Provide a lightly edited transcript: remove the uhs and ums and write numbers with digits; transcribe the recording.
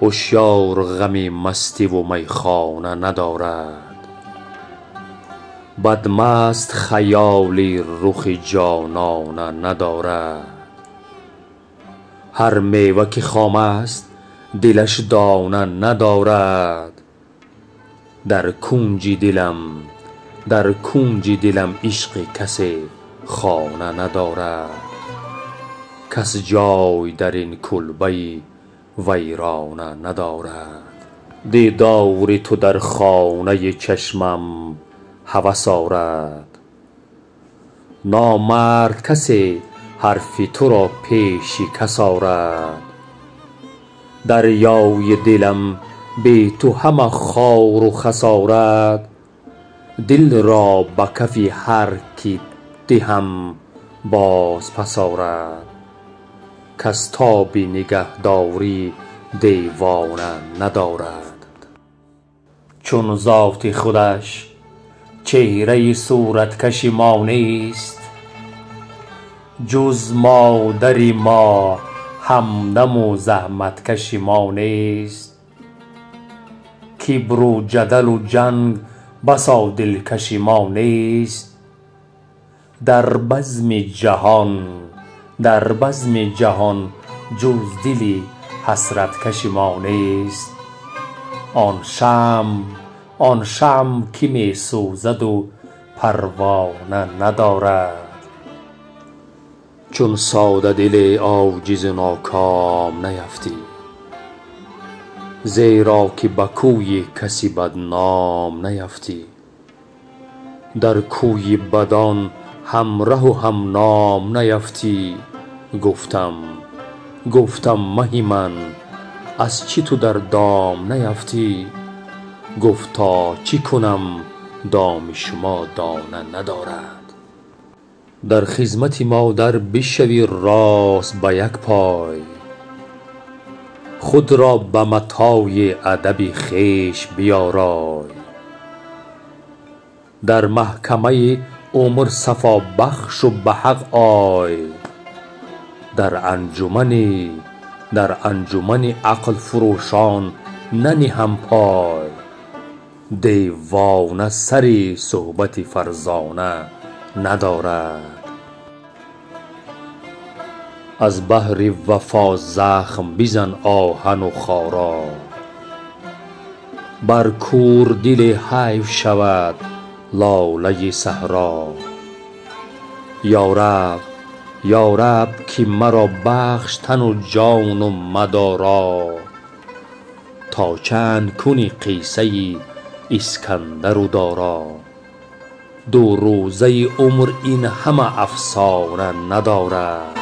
هوشیار غم مستی و میخانه ندارد، بدمست خیالی رخ جانانه ندارد. هر میوه که خام است دلش دانه ندارد. در کنج دلم عشق کسی خانه ندارد. کس جای در این کلبه ویرانه ندارد. دیدار تو در خانه چشمم هوس آرد. نامرد کسی حرف تو را پیش کس آرد. دریای دلم بی تو همه خار و خس آرد. دل را به کف هر کی دهم باز پس آرد. کس تاب نگهداری دیوانه ندارد. چون ذات خودش چهره صورتکش ما نیست، جز مادر ما همدم و زحمتکش ما نیست. کبر و جدل و جنگ بسا دلکش ما نیست. در بزم جهان جز دلی حسرت کش ما نیست. آن شمع که می سوزد و پروانه ندارد. چون ساده دل عاجز ناکام نیفتی، زیرا که به کوی کسی بدنام نیفتی. در کوی بدان هم ره و هم نام نیفتی. گفتم مهی من از چی تو در دام نیفتی. گفتا چی کنم دام شما دانه ندارد. در خدمت مادر بشوی راست به یک پای، خود را به متاع ادب خویش بیارای. در محکمه عمر صفا بخش و به حق آی. در انجمن عقل فروشان ننهم پای. دیوانه سری صحبت فرزانه ندارد. از بحر وفا زخم بزن آهن و خارا، بر کور دل حیف شود لاله صحرا. یا رب که مرا بخش تن و جان و مدارا. تا چند کنی قصه اسکندر و دارا. دو روزه عمر این همه افسانه ندارد.